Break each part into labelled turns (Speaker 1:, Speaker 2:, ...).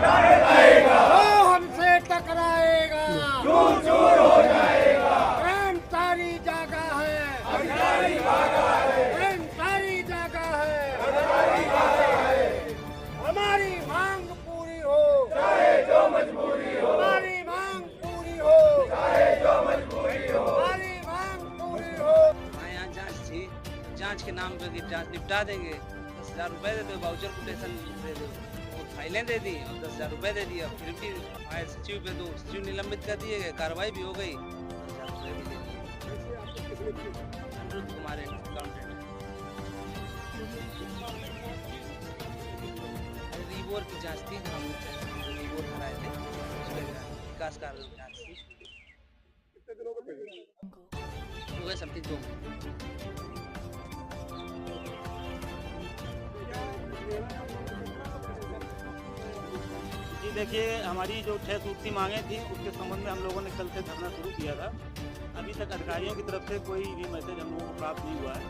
Speaker 1: जो हमसे टकराएगा चूर चूर हो जाएगा। प्रेम सारी जगह है, प्रेम सारी जगह है। हमारी मांग पूरी हो चाहे जो मजबूरी हो, हमारी मांग पूरी हो चाहे जो मजबूरी हो, हमारी मांग पूरी हो।
Speaker 2: हमारे यहाँ जांच थी, जांच के नाम पे जांच निपटा देंगे। 10,000 रुपए दे दो, वाउचर कोटेशन दे दो, वो फाइलें दे दी और 10,000 रुपए दे दिया। फिर भी हमारे सचिव पे तो सचिव निलंबित कर दिए गए, कार्रवाई भी हो गई, 10,000 रुपए भी दे दिए। अनिरुद्ध कुमार अकाउंटेंट रिवोर की जांच थी, हम रिवोर कराए थे, उसमें विकास कार्य जांच थी। हो गए समथिंग 2
Speaker 3: जी देखिए, हमारी जो 6 सूत्री मांगे थी उसके संबंध में हम लोगों ने कल से धरना शुरू किया था। अभी तक अधिकारियों की तरफ से कोई भी मैसेज हम लोगों को प्राप्त नहीं हुआ है।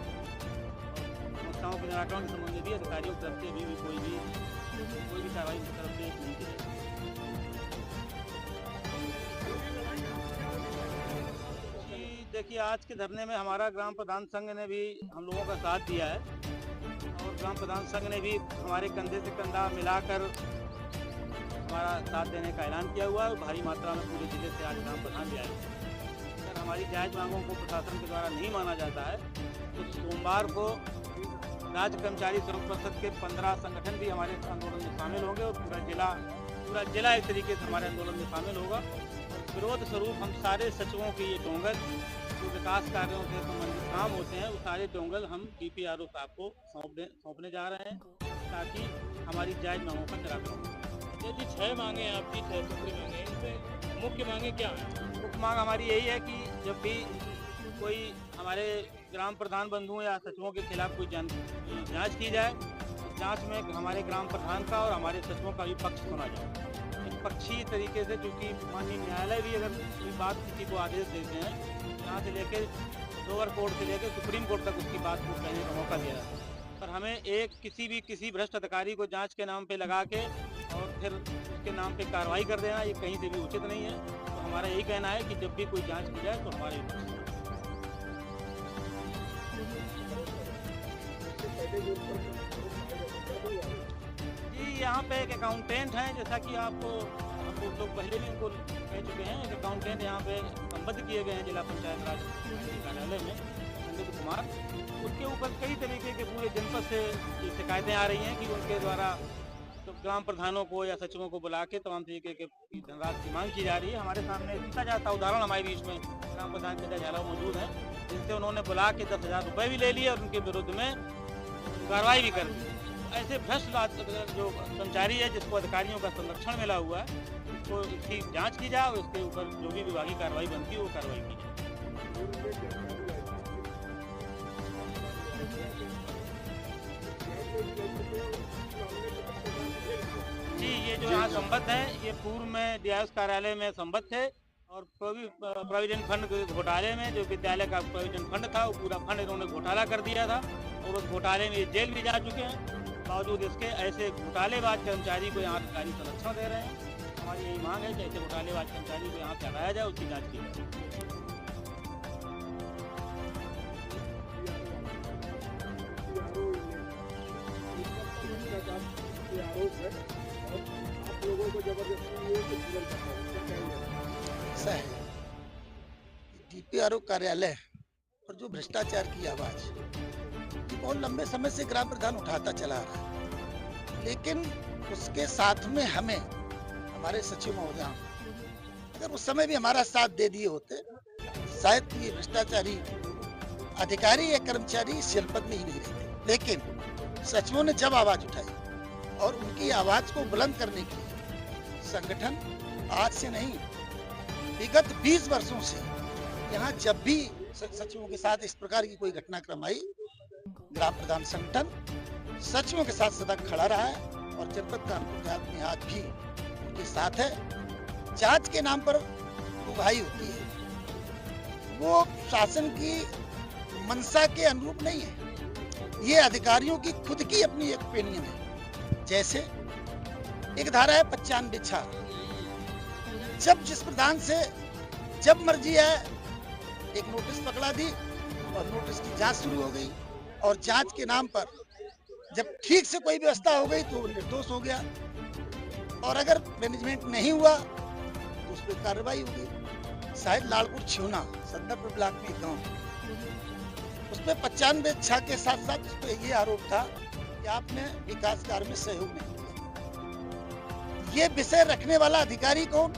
Speaker 3: समस्याओं के निराकरण के संबंध में भी अधिकारियों की तरफ से अभी भी कोई भी कार्रवाई उनकी तरफ से नहीं की जाती। देखिए, आज के धरने में हमारा ग्राम प्रधान संघ ने भी हम लोगों का साथ दिया है और ग्राम प्रधान संघ ने भी हमारे कंधे से कंधा मिलाकर हमारा साथ देने का ऐलान किया हुआ है। भारी मात्रा में पूरे जिले से आज ग्राम प्रधान भी आए। अगर हमारी जायज़ मांगों को प्रशासन के द्वारा नहीं माना जाता है तो सोमवार को राज्य कर्मचारी श्रम परिषद के 15 संगठन भी हमारे आंदोलन में शामिल होंगे और पूरा जिला एक तरीके से हमारे आंदोलन में शामिल होगा। और विरोध स्वरूप हम सारे सचिवों के ये डोंगल जो विकास कार्यों से संबंधित काम होते हैं वो सारे डोंगल हम DPRO साहब को सौंपने जा रहे हैं ताकि हमारी जायज़ मांगों का निराकरण हो।
Speaker 4: जी 6 मांगे हैं आपकी, 6 सूत्री मांगे, इनमें मुख्य मांगे क्या है?
Speaker 3: मुख्य मांग हमारी यही है कि जब भी कोई हमारे ग्राम प्रधान बंधुओं या सचिवों के खिलाफ कोई जांच की जाए, जांच में हमारे ग्राम प्रधान का और हमारे सचिवों का भी पक्ष सुना जाए। एक पक्षीय तरीके से, क्योंकि माननीय न्यायालय भी अगर कोई बात किसी को आदेश देते हैं, यहाँ से लेकर लोअर कोर्ट से लेकर सुप्रीम कोर्ट तक उसकी बात को कहने का मौका दिया जाता है। पर हमें किसी भ्रष्ट अधिकारी को जांच के नाम पे लगा के और फिर उसके नाम पे कार्रवाई कर देना, ये कहीं से भी उचित नहीं है। तो हमारा यही कहना है कि जब भी कोई जांच की जाए तो हमारे जी यहाँ पे एक अकाउंटेंट हैं, जैसा कि आपको लोग पहले भी उनको कह चुके हैं। एक अकाउंटेंट यहाँ पे संबद्ध किए गए हैं जिला पंचायत राज कार्यालय में, अनिरुद्ध कुमार। उसके ऊपर कई तरीके के पूरे जनपद से शिकायतें आ रही हैं कि उनके द्वारा तो ग्राम प्रधानों को या सचिवों को बुला के तमाम तरीके के धनराशि की मांग की जा रही है। हमारे सामने सीधा जाता उदाहरण हमारे बीच में ग्राम प्रधान के झाला मौजूद है, जिनसे उन्होंने बुला के 10,000 रुपये भी ले लिए और उनके विरुद्ध में कार्रवाई भी कर दी। ऐसे भ्रष्ट जो कर्मचारी है जिसको अधिकारियों का संरक्षण मिला हुआ है, उसको इसकी जाँच की जाए और उसके ऊपर जो भी विभागीय कार्रवाई बनती है वो कार्रवाई की जाए। जी ये जो यहाँ संबद्ध है ये पूर्व में DIS कार्यालय में संबद्ध थे और प्रोविडेंट फंड घोटाले में जो विद्यालय का प्रोविडेंट फंड था वो पूरा फंड इन्होंने घोटाला कर दिया था और उस घोटाले में ये जेल भी जा चुके हैं। बावजूद इसके ऐसे घोटालेबाज कर्मचारी को यहाँ अधिकारी संरक्षण दे रहे हैं। हमारी यही मांग है कि ऐसे घोटालेबाज कर्मचारी को यहाँ से हटाया जाए, उसकी जाँच की जाए।
Speaker 5: ऐसा है DPRO कार्यालय और जो भ्रष्टाचार की आवाज बहुत लंबे समय से ग्राम प्रधान उठाता चला रहा है, लेकिन उसके साथ में हमें हमारे सचिव महोदय अगर उस समय भी हमारा साथ दे दिए होते शायद ये भ्रष्टाचारी अधिकारी या कर्मचारी इस जनपद में ही नहीं रहते। लेकिन सचिवों ने जब आवाज उठाई और उनकी आवाज को बुलंद करने के लिए संगठन आज से नहीं विगत 20 वर्षों से यहाँ जब भी सचिवों के साथ इस प्रकार की कोई घटनाक्रम आई, ग्राम प्रधान संगठन सचिवों के साथ सदा खड़ा रहा है और जनपद कानपुर देहात में आज भी उनके साथ है। जांच के नाम पर उगाही होती है, वो शासन की मंशा के अनुरूप नहीं है। ये अधिकारियों की खुद की अपनी एक ओपिनियन है। जैसे एक धारा है 95(4). जब जिस प्रधान से जब मर्जी है एक नोटिस पकड़ा दी और नोटिस की जांच शुरू हो गई, और जांच के नाम पर जब ठीक से कोई व्यवस्था हो गई तो वो निर्दोष हो गया, और अगर मैनेजमेंट नहीं हुआ तो उस पर कार्रवाई हो गई। शायद लालपुर छिवना सदरपुर ब्लॉक में गांव, उस पर 95(6) के साथ साथ उस पर ये आरोप था कि आपने विकास कार्य में सहयोग नहीं किया। ये विषय रखने वाला अधिकारी कौन?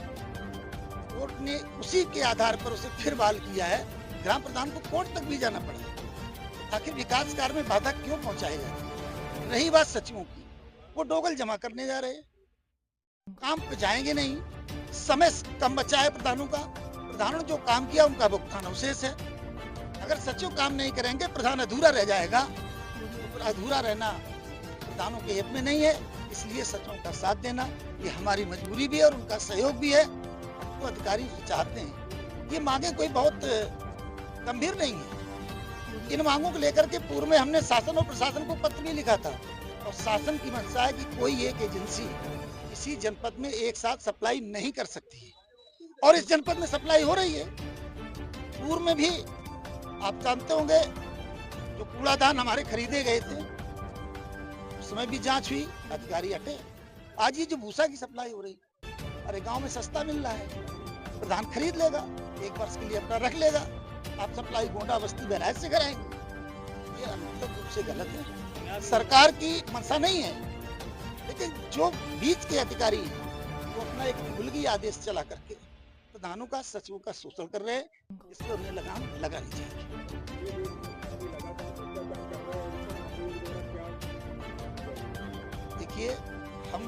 Speaker 5: कोर्ट ने उसी के आधार पर उसे फिर बहाल किया है। ग्राम प्रधान को कोर्ट तक भी जाना पड़ा। आखिर विकास कार्य में बाधा क्यों पहुंचाई जा रही? रही बात सचिवों की, वो डोगल जमा करने जा रहे हैं, काम पे जाएंगे नहीं। समय कम बचा है प्रधानों का, प्रधानों ने जो काम किया उनका भुगतान अवशेष है। अगर सचिव काम नहीं करेंगे प्रधान अधूरा रह जाएगा, तो अधूरा रहना प्रधानों के हित में नहीं है। इसलिए सचिवों का साथ देना ये हमारी मजबूरी भी है और उनका सहयोग भी है। तो अधिकारी चाहते हैं, ये मांगे कोई बहुत गंभीर नहीं है। इन मांगों को लेकर के पूर्व में हमने शासन और प्रशासन को पत्र भी लिखा था, और शासन की मंशा है कि कोई एक एजेंसी किसी जनपद में एक साथ सप्लाई नहीं कर सकती है, और इस जनपद में सप्लाई हो रही है। पूर्व में भी आप जानते होंगे जो कूड़ादान हमारे खरीदे गए थे उस समय भी जांच हुई, अधिकारी हटे। आज ये जो भूसा की सप्लाई हो रही, अरे गांव में सस्ता मिल रहा है, प्रधान खरीद लेगा, 1 वर्ष के लिए अपना रख लेगा, आप सप्लाई गोंडा बस्ती बहराइच से कराएंगे। ये अंतर रूप से गलत है। सरकार की मंशा नहीं है, लेकिन जो बीच के अधिकारी हैं वो अपना एक भुलगी आदेश चला करके प्रधानों का सचिवों का शोषण कर रहे हैं। इस पर उन्हें लगाम लगा ली जाएगी। देखिए, हम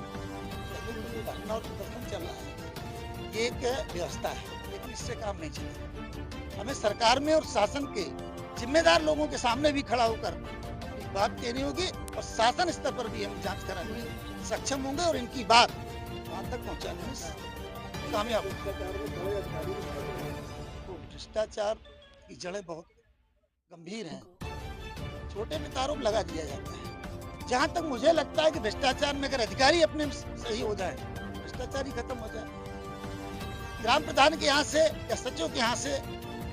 Speaker 5: धरना और प्रदर्शन चल रहा है, ये एक व्यवस्था है, लेकिन इससे काम नहीं चलेगा। हमें सरकार में और शासन के जिम्मेदार लोगों के सामने भी खड़ा होकर अपनी बात कहनी होगी, और शासन स्तर पर भी हम जांच कराने में सक्षम होंगे और इनकी बात वहां तक पहुंचाने में कामयाब होंगे। तो भ्रष्टाचार की जड़ें बहुत गंभीर हैं। छोटे पे आरोप लगा दिया जाता है। जहां तक मुझे लगता है कि भ्रष्टाचार में अगर अधिकारी अपने सही हो जाए, भ्रष्टाचार ही खत्म हो जाए। ग्राम प्रधान के यहाँ से या सचिव के यहाँ से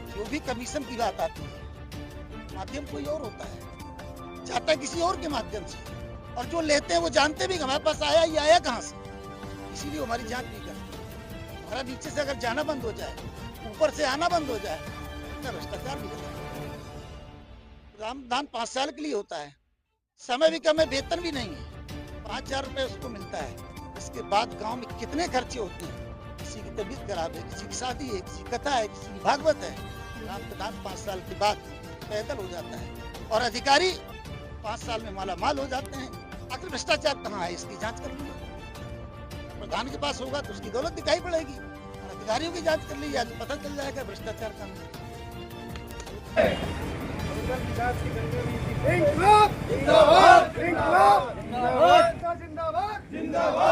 Speaker 5: जो भी कमीशन की बात आती है, माध्यम कोई और होता है, जाता है किसी और के माध्यम से, और जो लेते हैं वो जानते भी हमारे पास आया, ये आया कहाँ से, इसीलिए हमारी जांच नहीं करते। हमारा नीचे से अगर जाना बंद हो जाए, ऊपर से आना बंद हो जाए, तो भ्रष्टाचार भी खत्म। ग्राम प्रधान 5 साल के लिए होता है, समय भी कम है, वेतन भी नहीं है, 5000 रुपए उसको मिलता है। इसके बाद गांव में कितने खर्चे होते हैं, किसी की तबीयत खराब है, किसी की शादी है, किसी की कथा है, किसी की भागवत है। ग्राम प्रधान 5 साल के बाद पैदल हो जाता है, और अधिकारी 5 साल में माला माल हो जाते हैं। आखिर भ्रष्टाचार कहाँ है, इसकी जांच कर लीजिए। प्रधान के पास होगा तो उसकी दौलत दिखाई पड़ेगी, और अधिकारियों की जांच कर लीजिए तो पता चल जाएगा भ्रष्टाचार कहाँ है।
Speaker 1: इंकलाब जिंदाबाद, इंकलाब जिंदाबाद, जिंदाबाद, जिंदाबाद।